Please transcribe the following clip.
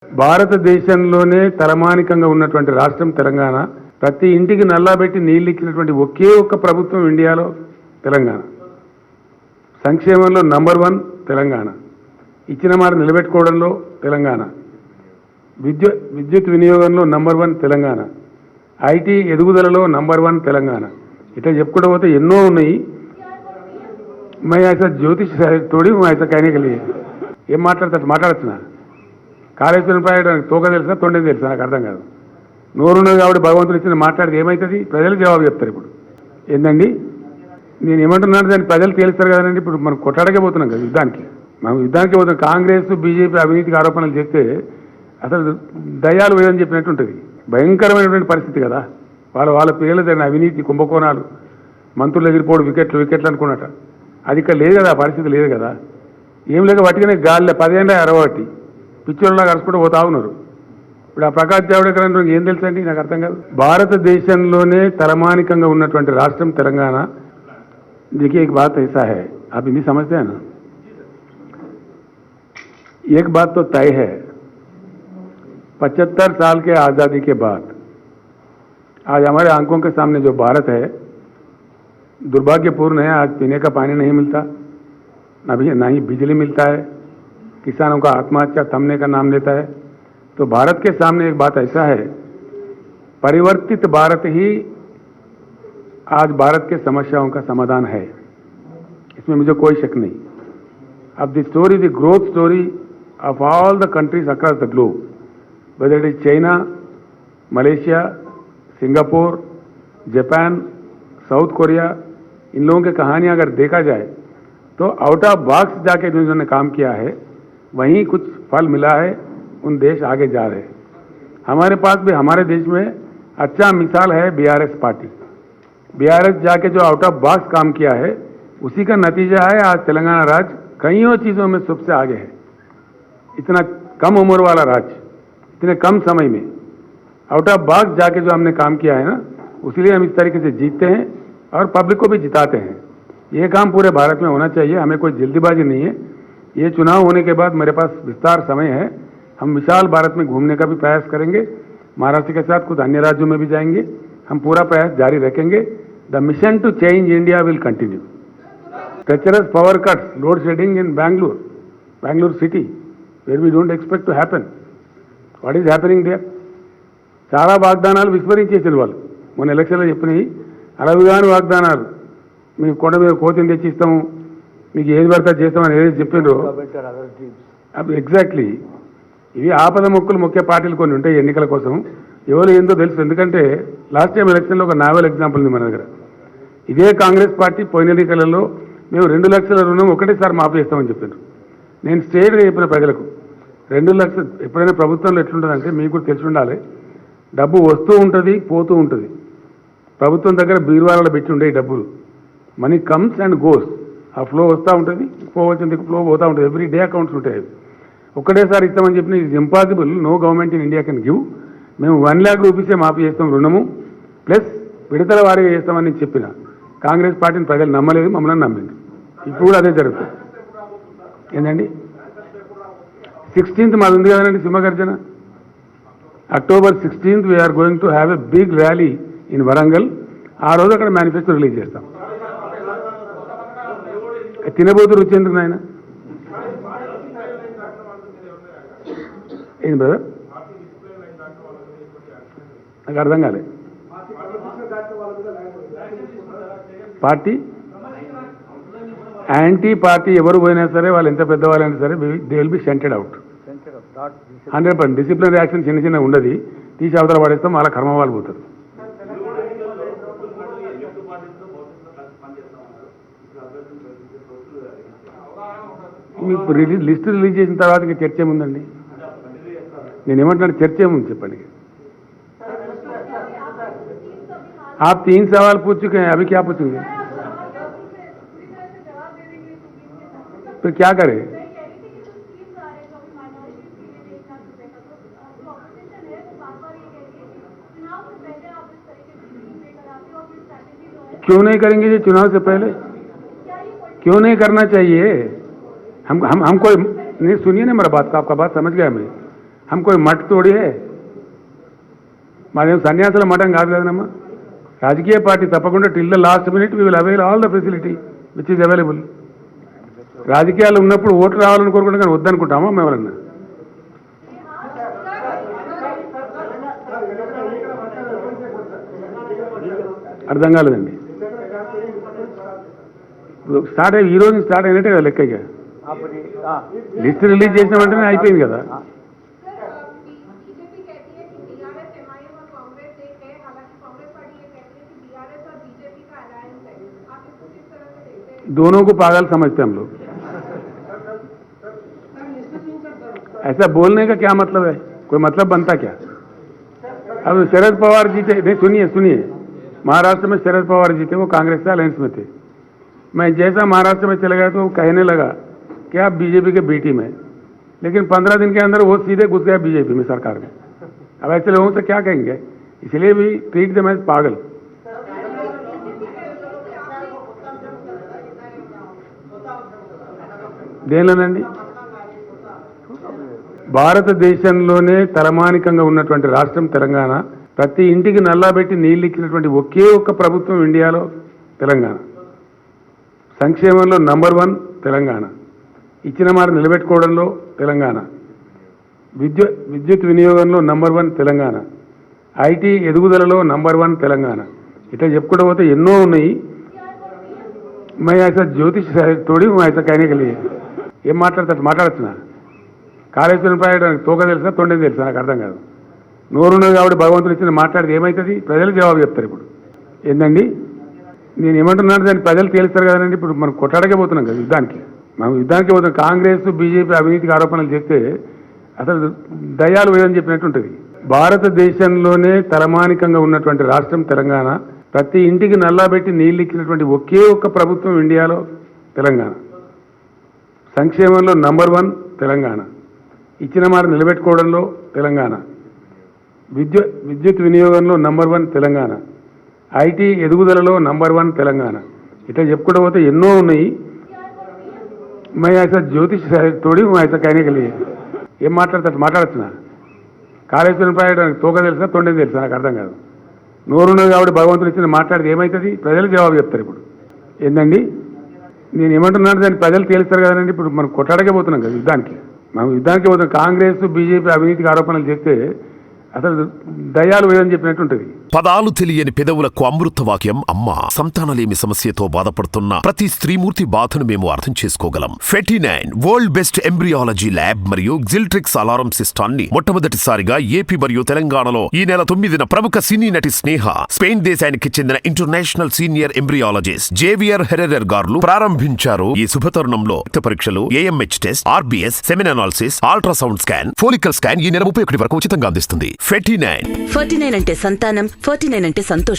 భారతదేశంలోనే తలమానికంగా ఉన్నటువంటి రాష్ట్రం తెలంగాణ. ప్రతి ఇంటికి నల్లాబెట్టి నీళ్లు ఇచ్చినటువంటి ఒకే ఒక్క ప్రభుత్వం ఇండియాలో తెలంగాణ. సంక్షేమంలో నంబర్ 1 తెలంగాణ. ఇచ్చిన మాట నిలబెట్టుకోవడంలో తెలంగాణ. విద్యుత్ వినియోగంలో నంబర్ 1 తెలంగాణ. ఐటీ ఎదుగుదలలో నంబర్ 1 తెలంగాణ. ఇట్లా చెప్పుకుంటూ పోతే ఎన్నో ఉన్నాయి. मैं ऐसा ज्योतिष थोड़ी हूँ ऐसा कहने के लिए. ఏం మాట్లాడుతున్నా కాళేశ్వరం ప్రాజెక్టు తోక తెలుసా తొండేది తెలుసా నాకు అర్థం కాదు. నోరున్నది కాబట్టి భగవంతుడు ఇచ్చిన మాట్లాడితే ఏమవుతుంది? ప్రజలు జవాబు చెప్తారు. ఇప్పుడు ఏందండి నేను ఏమంటున్నాను దాన్ని ప్రజలు తేలుస్తారు కదండి. ఇప్పుడు మనం కొట్లాడకే పోతున్నాం కదా యుద్ధానికి. మనం యుద్ధానికి పోతున్నాం. కాంగ్రెస్ బీజేపీ అవినీతికి ఆరోపణలు చేస్తే అసలు దయ్యాలు వేయని చెప్పినట్టు ఉంటుంది. భయంకరమైనటువంటి పరిస్థితి కదా. వాళ్ళ పేర్లు జరిగిన అవినీతి కుంభకోణాలు, మంత్రులు ఎగిరిపోవడం, వికెట్లు అనుకున్నట. అది ఇక్కడ లేదు కదా, పరిస్థితి లేదు కదా. ఏం లేక పట్టుకునే గాలిలో 10 ఏళ్ళ అరవట్టి పిచ్చోళ్ళలాగా అరుచుకుంటూ పోతా ఉన్నారు. ఇప్పుడు ఆ ప్రకాష్ జావడేకర్ అంటే ఏం తెలుసండి నాకు అర్థం కాదు. భారతదేశంలోనే తలమానికంగా ఉన్నటువంటి రాష్ట్రం తెలంగాణ. देखिए एक बात ऐसा है, आप हिंदी समझते हैं ना. एक बात तो तय है, 75 साल के आज़ादी के बाद आज हमारे आंखों के सामने जो भारत है दुर्भाग्यपूर्ण है. आज पीने का पानी नहीं मिलता, ना ही बिजली मिलता है. किसानों का आत्महत्या थमने का नाम लेता है. तो भारत के सामने एक बात ऐसा है, परिवर्तित भारत ही आज भारत के समस्याओं का समाधान है. इसमें मुझे कोई शक नहीं. अब the story, the growth story of all the countries across the globe, whether it is China, Malaysia, Singapore, Japan, South Korea, इन लोगों की कहानियां अगर देखा जाए तो आउट ऑफ बॉक्स जाके जो इन्होंने काम किया है वहीं कुछ फल मिला है. उन देश आगे जा रहे हैं. हमारे पास भी हमारे देश में अच्छा मिसाल है बीआरएस पार्टी. बीआरएस जाके जो आउट ऑफ बॉक्स काम किया है उसी का नतीजा है आज तेलंगाना राज्य कईयों चीज़ों में सबसे आगे है. इतना कम उम्र वाला राज्य, इतने कम समय में आउट ऑफ बॉक्स जाके जो हमने काम किया है ना, उसीलिए हम इस तरीके से जीतते हैं और पब्लिक को भी जिताते हैं. ये काम पूरे भारत में होना चाहिए. हमें कोई जल्दीबाजी नहीं है. ये चुनाव होने के बाद मेरे पास विस्तार समय है. हम विशाल भारत में घूमने का भी प्रयास करेंगे. महाराष्ट्र के साथ कुछ अन्य राज्यों में भी जाएंगे. हम पूरा प्रयास जारी रखेंगे. The mission to change India will continue. Treacherous power cuts, load shedding in Bangalore city where we don't expect to happen. What is happening there? చాలా వాగ్దానాలు విస్మరించేసిన వాళ్ళు మొన్న ఎలక్షన్లో చెప్పినాయి. అలవిగాని వాగ్దానాలు. మీకు కొండ మీద కోతిని తెచ్చిస్తాము, మీకు ఏది పడితే చేస్తామని ఏదైతే చెప్పిండ్రో అవి ఎగ్జాక్ట్లీ ఇవి ఆపద మొక్కులు మొక్కే పార్టీలు కొన్ని ఉంటాయి ఎన్నికల కోసం. ఎవరు ఏందో తెలుసు. ఎందుకంటే లాస్ట్ టైం ఎలక్షన్లో ఒక నావెల్ ఎగ్జాంపుల్ ఉంది మన దగ్గర. ఇదే కాంగ్రెస్ పార్టీ పోయిన ఎన్నికలలో మేము 2 లక్షల రుణం ఒకటేసారి మాఫీ చేస్తామని చెప్పారు. నేను స్టేట్గా చెప్పిన ప్రజలకు 2 లక్షలు ఎప్పుడైనా ప్రభుత్వంలో ఎట్లుంటుందంటే మీకు కూడా తెలిసి ఉండాలి. డబ్బు వస్తూ ఉంటుంది, పోతూ ఉంటుంది. ప్రభుత్వం దగ్గర బీరువాలలో పెట్టి ఉండే డబ్బులు మనీ కమ్స్ అండ్ గోస్. ఆ ఫ్లో వస్తూ ఉంటుంది, పోవచ్చింది ఫ్లో పోతూ ఉంటుంది. ఎవ్రీ డే అకౌంట్స్ ఉంటాయి. ఒకటేసారి ఇస్తామని చెప్పిన ఇది impossible. No government in India can give. మేము 1 lakh రూపీసే మాఫీ చేస్తాం రుణము, ప్లస్ విడతల వారీగా చేస్తామని నేను చెప్పిన. కాంగ్రెస్ పార్టీని ప్రజలు నమ్మలేదు, మమ్మల్ని నమ్మింది. ఇప్పుడు కూడా అదే జరుగుతుంది. ఏంటండి 16th మాది ఉంది కదండి సింహగర్జన. October 16th we are going to have a big rally in Warangal. ఆ రోజు అక్కడ మేనిఫెస్టో రిలీజ్ చేస్తాం. తినబోతు రుచి ఎందుకు నాయన? ఏంటి బ్రదర్? నాకు అర్థం కాలేదు. పార్టీ యాంటీ పార్టీ ఎవరు పోయినా సరే, వాళ్ళు ఎంత పెద్దవాళ్ళైనా సరే, they will be scented out. 100% discipline action చిన్న ఉండదు. తీసి అవతల పడేస్తాం, వాళ్ళ కర్మ వాళ్ళు పోతారు. మీకు లిస్ట్ రిలీజ్ చేసిన తర్వాత ఇంకా చర్చ ఏముందండి? నేనేమంటున్నాను, చర్చ ఏముంది చెప్పండి. आप 3 सवाल पूछ चुके हैं, अभी क्या पूछेंगे? फिर क्या करें? क्यों नहीं करेंगे जी चुनाव से पहले? क्यों नहीं करना चाहिए? हमको नहीं, सुनिए ना मेरा बात, आपका बात समझ गया मैं. हम कोई मठ तोड़ी है మాదేం సన్యాసుల మఠం కాదు కదనమ్మా. రాజకీయ పార్టీ తప్పకుండా till the last minute we will avail all the facility which is available. రాజకీయాలు ఉన్నప్పుడు ఓట్లు రావాలని కోరుకుంటాం కానీ వద్దనుకుంటామా మేము ఎవరన్నా? అర్థం కాలేదండి. స్టార్ట్ అయ్యి ఈ రోజు స్టార్ట్ అయినట్టే కదా లెక్క. ఇక లిస్ట్ రిలీజ్ చేసిన వెంటనే అయిపోయింది కదా. दोनों को पागल समझते हैं हम लोग. ऐसा बोलने का क्या मतलब है? कोई मतलब बनता क्या? अब शरद पवार जीते, नहीं सुनिए, महाराष्ट्र में शरद पवार जीते, वो कांग्रेस से अलायंस में थे. मैं जैसा महाराष्ट्र में चले गया तो कहने लगा कि आप बीजेपी के बी टीम है, लेकिन 15 दिन के अंदर वो सीधे घुस गया बीजेपी में, सरकार में. अब ऐसे लोगों से क्या कहेंगे? इसलिए भी ट्रीट देम एज पागल. దేనిలోనండి? భారతదేశంలోనే తలమానికంగా ఉన్నటువంటి రాష్ట్రం తెలంగాణ. ప్రతి ఇంటికి నల్లాబెట్టి నీళ్ళు ఇచ్చినటువంటి ఒకే ఒక్క ప్రభుత్వం ఇండియాలో తెలంగాణ. సంక్షేమంలో నంబర్ 1 తెలంగాణ. ఇచ్చిన మాట నిలబెట్టుకోవడంలో తెలంగాణ. విద్యుత్ వినియోగంలో నంబర్ 1 తెలంగాణ. ఐటీ ఎదుగుదలలో నంబర్ 1 తెలంగాణ. ఇట్లా చెప్పుకుంటూ పోతే ఎన్నో ఉన్నాయి. मैं ऐसा ज्योतिष थोड़ी हूँ ऐसा कहने के लिए. ఏం మాట్లాడుతున్నా? కాళేశ్వరం ప్రాజెక్టు తోక తెలుసా తొండేది తెలుసా? నాకు అర్థం కాదు. నోరున్నది కాబట్టి భగవంతుడు ఇచ్చిన మాట్లాడితే ఏమవుతుంది? ప్రజలు జవాబు చెప్తారు. ఇప్పుడు ఏందండి నేను ఏమంటున్నాను? దాన్ని ప్రజలు తేలుస్తారు కదండి. ఇప్పుడు మనం కొట్లాడకే పోతున్నాం కదా యుద్ధానికి. మనం యుద్ధానికి పోతున్నాం. కాంగ్రెస్ బీజేపీ అవినీతికి ఆరోపణలు చేస్తే అసలు దయ్యాలు వేయని చెప్పినట్టు ఉంటుంది. భారతదేశంలోనే తలమానికంగా ఉన్నటువంటి రాష్ట్రం తెలంగాణ. ప్రతి ఇంటికి నల్లాబెట్టి నీళ్ళు ఇచ్చినటువంటి ఒకే ఒక్క ప్రభుత్వం ఇండియాలో తెలంగాణ. సంక్షేమంలో నంబర్ 1 తెలంగాణ. ఇచ్చిన మాట నిలబెట్టుకోవడంలో తెలంగాణ. విద్యుత్ వినియోగంలో నంబర్ 1 తెలంగాణ. ఐటీ ఎదుగుదలలో నంబర్ 1 తెలంగాణ. ఇట్లా చెప్పుకుంటూ పోతే ఎన్నో ఉన్నాయి. मैं ऐसा ज्योतिष थोड़ी हूँ ऐसा कहने के लिए. ఏం మాట్లాడుతున్నా? కాళేశ్వరం ప్రాజెక్టు తోక తెలుసా తొండేది తెలుసా? నాకు అర్థం కాదు. నోరున్నది కాబట్టి భగవంతుడు ఇచ్చిన మాట్లాడితే ఏమవుతుంది? ప్రజలు జవాబు చెప్తారు. ఇప్పుడు ఏందండి నేను ఏమంటున్నాను? దాన్ని ప్రజలు తేలుస్తారు కదండి. ఇప్పుడు మనం కొట్లాడకే పోతున్నాం కదా యుద్ధానికి. మనం యుద్ధానికి పోతున్నాం. కాంగ్రెస్ బీజేపీ అవినీతికి ఆరోపణలు చేస్తే అసలు దయ్యాలు వేయని చెప్పినట్టు ఉంటుంది. పదాలు తెలియని పెదవులకు అమృత వాక్యం అమ్మ. సంతానలేమి సమస్యతో బాధపడుతున్న ప్రతి స్త్రీమూర్తి బాధను మేము అర్థం చేసుకోగలం. 49 వరల్డ్ బెస్ట్ ఎంబ్రియాలజీ ల్యాబ్ మరియు జిల్ట్రిక్స్ అలారం సిస్టాన్ని మొట్టమొదటిసారిగా ఏపీ మరియు తెలంగాణలో ఈ నెల 9న ప్రముఖ సినీ నటి స్నేహ, స్పెయిన్ దేశానికి చెందిన international senior embryologist Javier Herrera గారు ప్రారంభించారు. ఈ శుభతరుణంలో రక్త పరీక్షలు, AMH test, RBS, semen analysis, ultrasound scan, follicle scan ఈ నెల 31 వరకు ఉచితంగా అందిస్తుంది. 49 49 అంటే సంతానం, 49 అంటే సంతోషం.